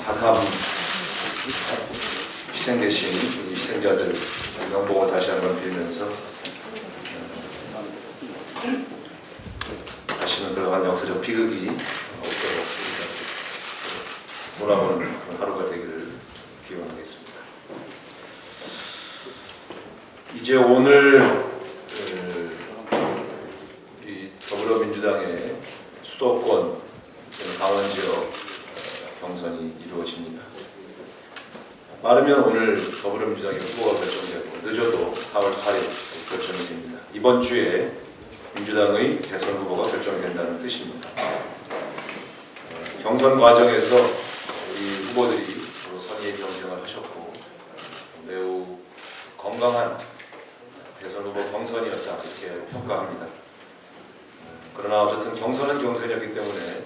4.3 희생되신 우리 희생자들 명복을 다시 한번 빌면서 다시는 그러한 역사적 비극이 없도록 돌아보는 하루가 되기를 기원하겠습니다. 이제 오늘 우리 더불어민주당의 수도권 강원 지역 경선이 이루어집니다. 빠르면 오늘 더불어민주당의 후보가 결정되고 늦어도 4월 8일 결정이 됩니다. 이번 주에 민주당의 대선 후보가 결정이 된다는 뜻입니다. 경선 과정에서 우리 후보들이 선의의 경쟁을 하셨고 매우 건강한 대선 후보 경선이었다 이렇게 평가합니다. 그러나 어쨌든 경선은 경선이었기 때문에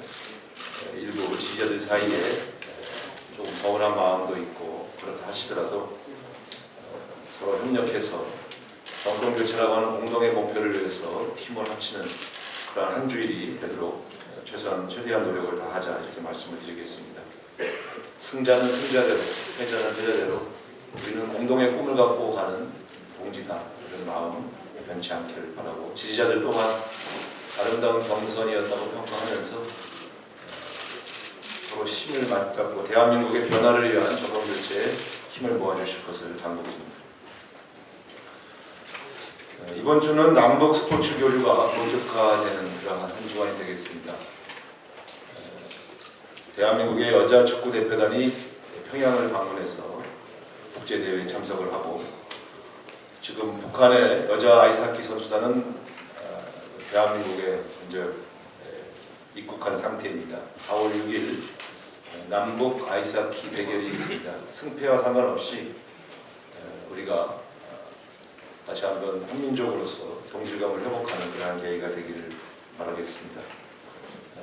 일부 지지자들 사이에 조금 서운한 마음도 있고 그렇다 하시더라도 서로 협력해서 정권 교체라고 하는 공동의 목표를 위해서 힘을 합치는 그러한 한 주일이 되도록 최대한 노력을 다하자 이렇게 말씀을 드리겠습니다. 승자는 승자대로, 패자는 패자대로 우리는 공동의 꿈을 갖고 가는 동지다 이런 마음 변치 않기를 바라고 지지자들 또한 아름다운 경선이었다고 평가하면서 서로 힘을 맞잡고 대한민국의 변화를 위한 정권 교체에 힘을 모아주실 것을 당부드립니다. 이번 주는 남북 스포츠 교류가 본격화되는 그러한 한 주간이 되겠습니다. 대한민국의 여자 축구 대표단이 평양을 방문해서 국제대회에 참석을 하고 지금 북한의 여자 아이스하키 선수단은 대한민국에 현재 입국한 상태입니다. 4월 6일 남북 아이스하키 대결이 있습니다. 승패와 상관없이 우리가 다시 한번 한민족으로서 동질감을 회복하는 그러한 계기가 되기를 바라겠습니다.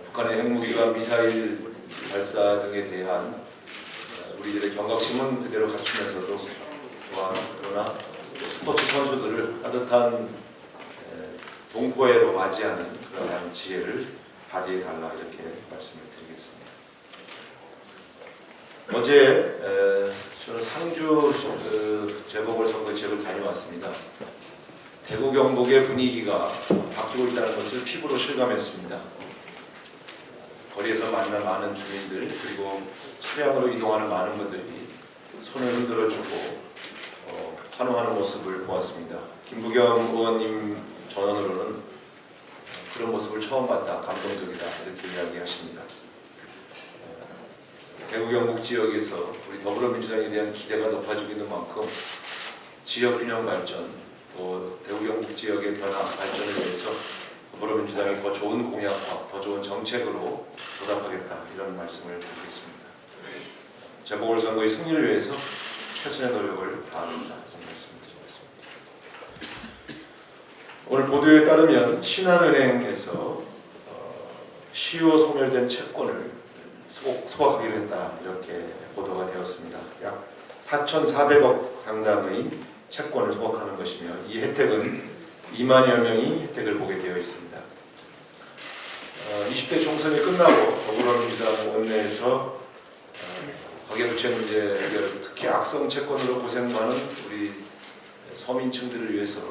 북한의 핵무기가 미사일 발사 등에 대한 우리들의 경각심은 그대로 갖추면서도 또한 그러나 스포츠 선수들을 따뜻한 동포애로 맞이하는 그러한 지혜를 발휘해달라 이렇게 말씀을 드리겠습니다. 어제 저는 상주 재보궐선거 지역을 다녀왔습니다. 대구 경북의 분위기가 바뀌고 있다는 것을 피부로 실감했습니다. 거리에서 만난 많은 주민들 그리고 차량으로 이동하는 많은 분들이 손을 흔들어주고 환호하는 모습을 보았습니다. 김부겸 의원님 전언으로는 그런 모습을 처음 봤다, 감동적이다 이렇게 이야기하십니다. 대구 경북 지역에서 우리 더불어민주당에 대한 기대가 높아지고 있는 만큼 지역 균형 발전, 또 대구 경북 지역의 변화 발전을 위해서 더불어민주당이 더 좋은 공약과 더 좋은 정책으로 보답하겠다 이런 말씀을 드리겠습니다. 재보궐선거의 승리를 위해서 최선의 노력을 다하겠다 이런 말씀을 드리겠습니다. 오늘 보도에 따르면 신한은행에서 시효 소멸된 채권을 소각하기로 했다 이렇게 보도가 되었습니다. 약 4,400억 상당의 채권을 소각하는 것이며 이 혜택은 2만여 명이 혜택을 보게 되어 있습니다. 20대 총선이 끝나고 더불어민주당 원내에서 가계부채 문제 해결, 특히 악성 채권으로 고생 많은 우리 서민층들을 위해서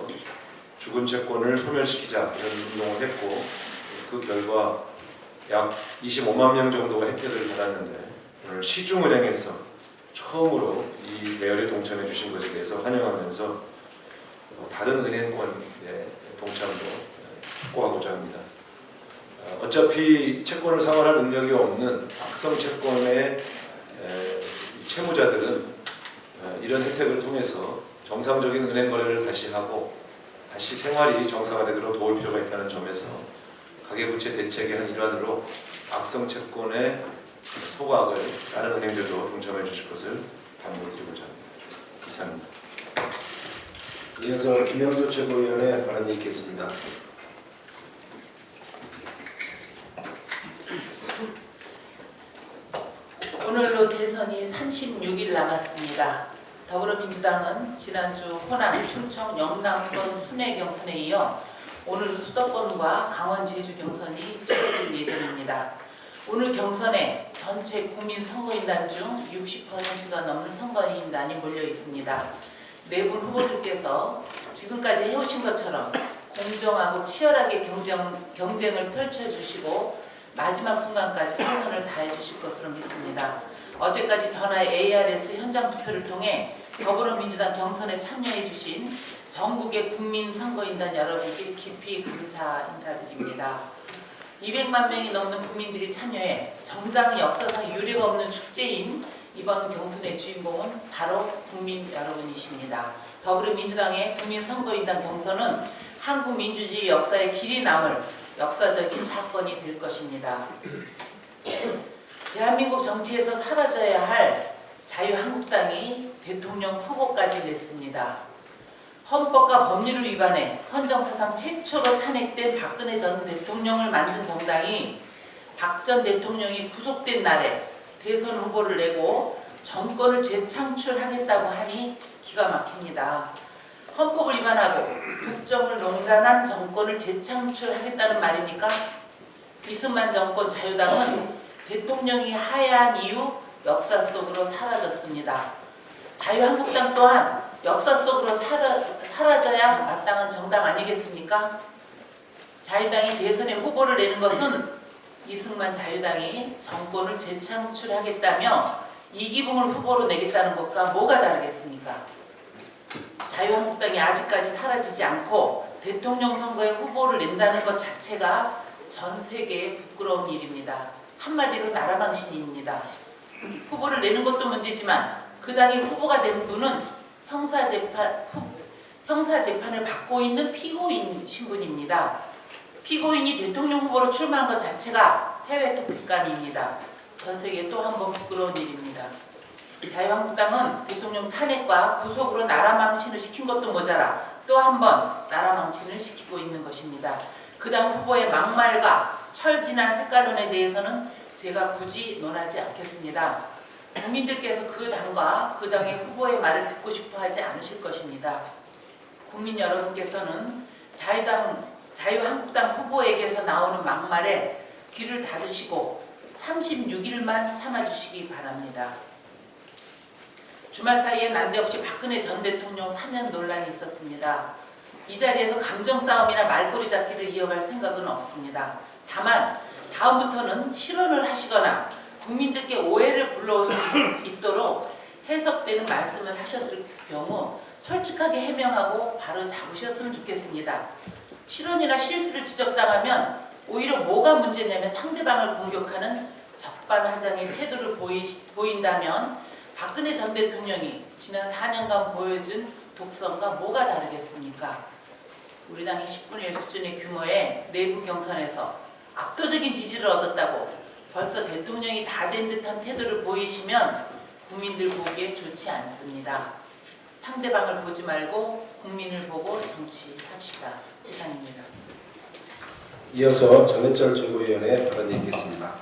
죽은 채권을 소멸시키자 이런 운동을 했고 그 결과 약 25만 명 정도가 혜택을 받았는데 오늘 시중은행에서 처음으로 이 대열에 동참해 주신 것에 대해서 환영하면서 다른 은행권의 동참도 촉구하고자 합니다. 어차피 채권을 상환할 능력이 없는 악성 채권의 채무자들은 이런 혜택을 통해서 정상적인 은행 거래를 다시 하고 다시 생활이 정상화되도록 도울 필요가 있다는 점에서 가계부채 대책의 한 일환으로 악성 채권의 소각을 다른 은행들도 동참해 주실 것을 당부드리고자 합니다. 이상입니다. 이어서 김영조 최고위원의 발언이 있겠습니다. 오늘로 대선이 36일 남았습니다. 더불어민주당은 지난주 호남, 충청, 영남권 순회 경선에 이어 오늘 수도권과 강원, 제주 경선이 치러질 예정입니다. 오늘 경선에 전체 국민 선거인단 중 60%가 넘는 선거인단이 몰려 있습니다. 네 분 후보들께서 지금까지 해오신 것처럼 공정하고 치열하게 경쟁을 펼쳐주시고 마지막 순간까지 최선을 다해주실 것으로 믿습니다. 어제까지 전화 ARS 현장 투표를 통해 더불어민주당 경선에 참여해주신 전국의 국민 선거인단 여러분께 깊이 감사 인사드립니다. 200만 명이 넘는 국민들이 참여해 정당의 역사상 유례가 없는 축제인 이번 경선의 주인공은 바로 국민 여러분이십니다. 더불어민주당의 국민 선거인단 경선은 한국 민주주의 역사에 길이 남을 역사적인 사건이 될 것입니다. 대한민국 정치에서 사라져야 할 자유한국당이 대통령 후보까지 냈습니다. 헌법과 법률을 위반해 헌정사상 최초로 탄핵된 박근혜 전 대통령을 만든 정당이 박 전 대통령이 구속된 날에 대선 후보를 내고 정권을 재창출하겠다고 하니 기가 막힙니다. 헌법을 위반하고 국정을 농단한 정권을 재창출하겠다는 말입니까? 이승만 정권 자유당은 대통령이 하야한 이후 역사 속으로 사라졌습니다. 자유한국당 또한 역사 속으로 사라져야 마땅한 정당 아니겠습니까? 자유당이 대선에 후보를 내는 것은 이승만 자유당이 정권을 재창출하겠다며 이기붕을 후보로 내겠다는 것과 뭐가 다르겠습니까? 자유한국당이 아직까지 사라지지 않고 대통령 선거에 후보를 낸다는 것 자체가 전 세계의 부끄러운 일입니다. 한마디로 나라망신입니다. 후보를 내는 것도 문제지만 그 당의 후보가 된 분은 형사재판을 받고 있는 피고인 신분입니다. 피고인이 대통령 후보로 출마한 것 자체가 해외 토픽감입니다. 전 세계 또 한 번 부끄러운 일입니다. 자유한국당은 대통령 탄핵과 구속으로 나라 망신을 시킨 것도 모자라 또 한 번 나라 망신을 시키고 있는 것입니다. 그 당 후보의 막말과 철진한 색깔론에 대해서는 제가 굳이 논하지 않겠습니다. 국민들께서 그 당과 그 당의 후보의 말을 듣고 싶어 하지 않으실 것입니다. 국민 여러분께서는 자유한국당 후보에게서 나오는 막말에 귀를 닫으시고 36일만 참아주시기 바랍니다. 주말 사이에 난데없이 박근혜 전 대통령 사면 논란이 있었습니다. 이 자리에서 감정 싸움이나 말꼬리 잡기를 이어갈 생각은 없습니다. 다만 다음부터는 실언을 하시거나 국민들께 오해를 불러올 수 있도록 해석되는 말씀을 하셨을 경우 솔직하게 해명하고 바로 잡으셨으면 좋겠습니다. 실언이나 실수를 지적당하면 오히려 뭐가 문제냐면 상대방을 공격하는 적반하장의 태도를 보인다면 박근혜 전 대통령이 지난 4년간 보여준 독선과 뭐가 다르겠습니까? 우리 당이 10분의 1 수준의 규모의 내부 경선에서 압도적인 지지를 얻었다고 벌써 대통령이 다 된 듯한 태도를 보이시면 국민들 보기에 좋지 않습니다. 상대방을 보지 말고 국민을 보고 정치합시다. 이상입니다. 이어서 전해철 최고위원의 발언이 있겠습니다.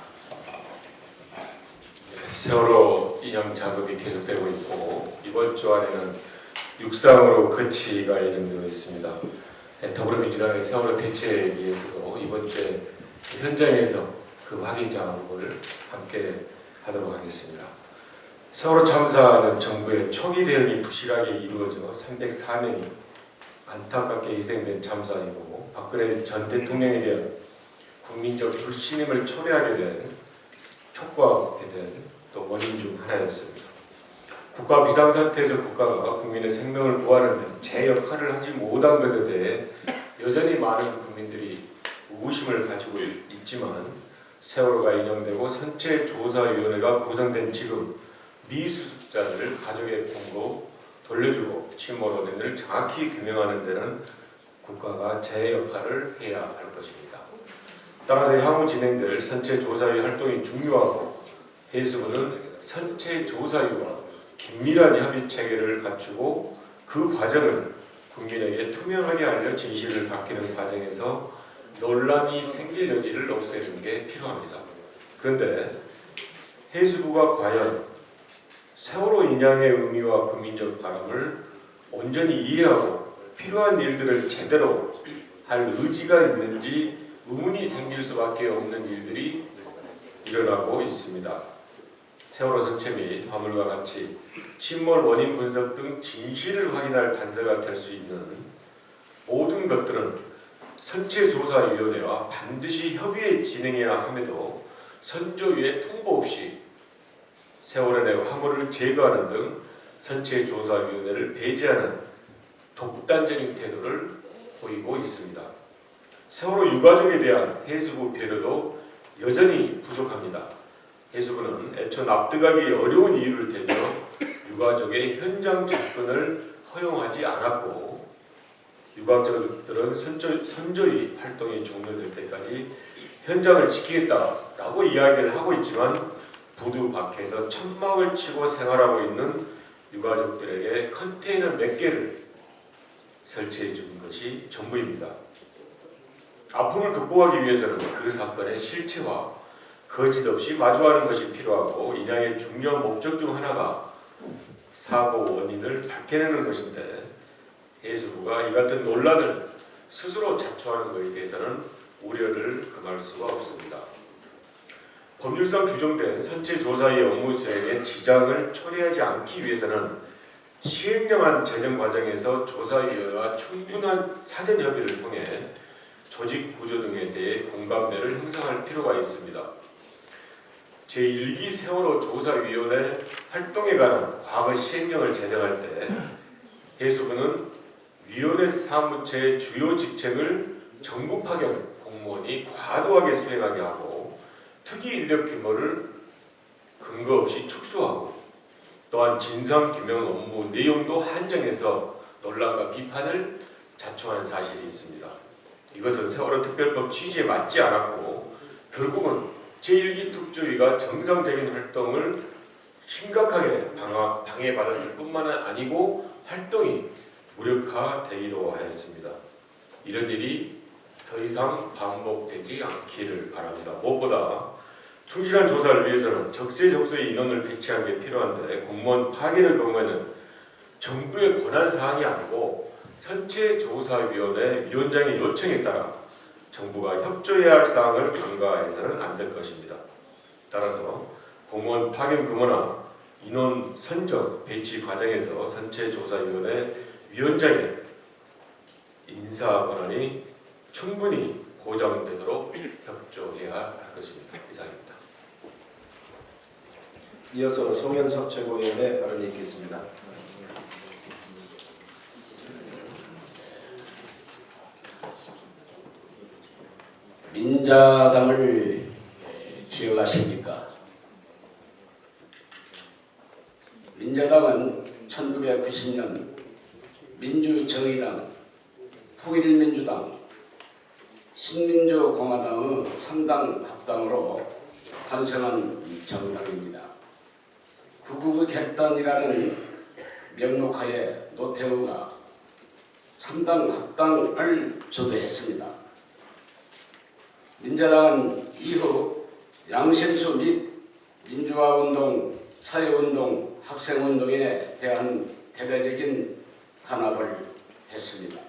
세월호 인형 작업이 계속되고 있고 이번 주 안에는 육상으로 거치가 예정되어 있습니다. 더불어민주당의 세월호 대책에 위해서도 이번 주에 현장에서 그 확인 작업을 함께 하도록 하겠습니다. 세월호 참사는 정부의 초기 대응이 부실하게 이루어져 304명이 안타깝게 희생된 참사이고 박근혜 전 대통령에 대한 국민적 불신임을 초래하게 된 촉구하게 된 또 원인 중 하나였습니다. 국가 비상사태에서 국가가 국민의 생명을 구하는 데 제 역할을 하지 못한 것에 대해 여전히 많은 국민들이 의구심을 가지고 있지만 세월호가 인용되고 선체조사위원회가 구성된 지금 미수습자를 가족에 공고 돌려주고 침몰원인을 정확히 규명하는 데는 국가가 제 역할을 해야 할 것입니다. 따라서 향후 진행될 선체조사위 활동이 중요하고 해수부는 선체조사위와 긴밀한 협의 체계를 갖추고 그 과정을 국민에게 투명하게 알려 진실을 밝히는 과정에서 논란이 생길 여지를 없애는 게 필요합니다. 그런데 해수부가 과연 세월호 인양의 의미와 국민적 바람을 온전히 이해하고 필요한 일들을 제대로 할 의지가 있는지 의문이 생길 수밖에 없는 일들이 일어나고 있습니다. 세월호 선체 및 화물과 같이 침몰 원인 분석 등 진실을 확인할 단서가 될 수 있는 모든 것들은 선체조사위원회와 반드시 협의해 진행해야 함에도 선조위에 통보 없이 세월호 내 화물을 제거하는 등 선체조사위원회를 배제하는 독단적인 태도를 보이고 있습니다. 세월호 유가족에 대한 해수부 배려도 여전히 부족합니다. 해수부는 애초 납득하기 어려운 이유를 대며 유가족의 현장 접근을 허용하지 않았고 유가족들은 선조위 활동이 종료될 때까지 현장을 지키겠다라고 이야기를 하고 있지만 부두 밖에서 천막을 치고 생활하고 있는 유가족들에게 컨테이너 몇 개를 설치해 준 것이 전부입니다. 아픔을 극복하기 위해서는 그 사건의 실체와 거짓 없이 마주하는 것이 필요하고 인양의 중요한 목적 중 하나가 사고 원인을 밝혀내는 것인데 해수부가 이 같은 논란을 스스로 자초하는 것에 대해서는 우려를 금할 수가 없습니다. 법률상 규정된 선체조사의 업무 수행에 지장을 초래하지 않기 위해서는 시행령안 제정 과정에서 조사위원회와 충분한 사전 협의를 통해 조직 구조 등에 대해 공감대를 형성할 필요가 있습니다. 제1기 세월호 조사위원회 활동에 관한 과거 시행령을 제정할 때 해수부는 위원회 사무처의 주요 직책을 정부 파견 공무원이 과도하게 수행하게 하고 특이 인력 규모를 근거 없이 축소하고 또한 진상규명 업무 내용도 한정해서 논란과 비판을 자초하는 사실이 있습니다. 이것은 세월호 특별법 취지에 맞지 않았고 결국은 제1기 특조위가 정상적인 활동을 심각하게 방해받았을 뿐만 아니고 활동이 무력화되기도 하였습니다. 이런 일이 더 이상 반복되지 않기를 바랍니다. 무엇보다 충실한 조사를 위해서는 적재적소의 인원을 배치하는 게 필요한데 공무원 파견의 경우에는 정부의 권한사항이 아니고 선체조사위원회 위원장의 요청에 따라 정부가 협조해야 할 사항을 간과해서는 안 될 것입니다. 따라서 공무원 파견 규모나 인원 선정, 배치 과정에서 선체조사위원회 위원장의 인사 권한이 충분히 보장되도록 협조해야 할 것입니다. 이상입니다. 이어서 송현석 최고위원의 발언이 있겠습니다. 민자당을 기억하십니까? 민자당은 1990년 민주정의당, 통일민주당, 신민주공화당의 3당 합당으로 탄생한 정당입니다. 구국의 결단이라는 명목하에 노태우가 3당 합당을 주도했습니다. 민자당은 이후 양심수 및 민주화운동, 사회운동, 학생운동에 대한 대대적인 단합을 했습니다.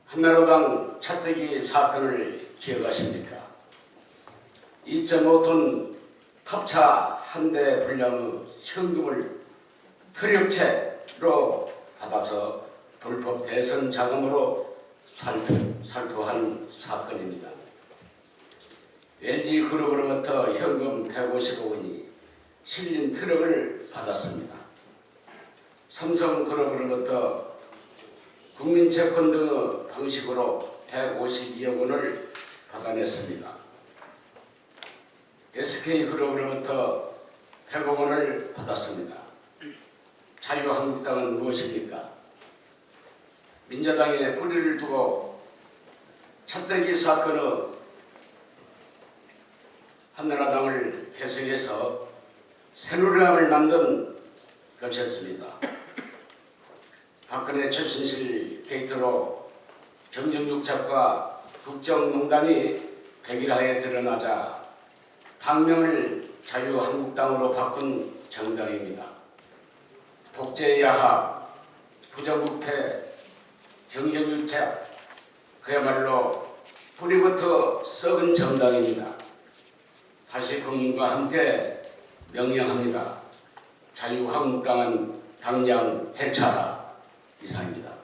한나라당 차태기 사건을 기억하십니까? 2.5톤 탑차 한 대 분량의 현금을 트럭채로 받아서 불법 대선 자금으로 살포한 사건입니다. LG그룹으로부터 현금 150억 원이 실린 트럭을 받았습니다. 삼성그룹으로부터 국민채권 등의 방식으로 152억 원을 받아냈습니다. SK그룹으로부터 100억 원을 받았습니다. 자유한국당은 무엇입니까? 민자당에 뿌리를 두고 차태기 사건의 한나라당을 개성해서 새누리당을 만든 것이었습니다. 박근혜 최순실 게이트로 경쟁육착과 국정농단이 백일하에 드러나자 당명을 자유한국당으로 바꾼 정당입니다. 독재야합, 부정부패, 경쟁유착, 그야말로 불이 붙어 썩은 정당입니다. 다시 국민과 함께 명령합니다. 자유한국당은 당장 해체하라. 이상입니다.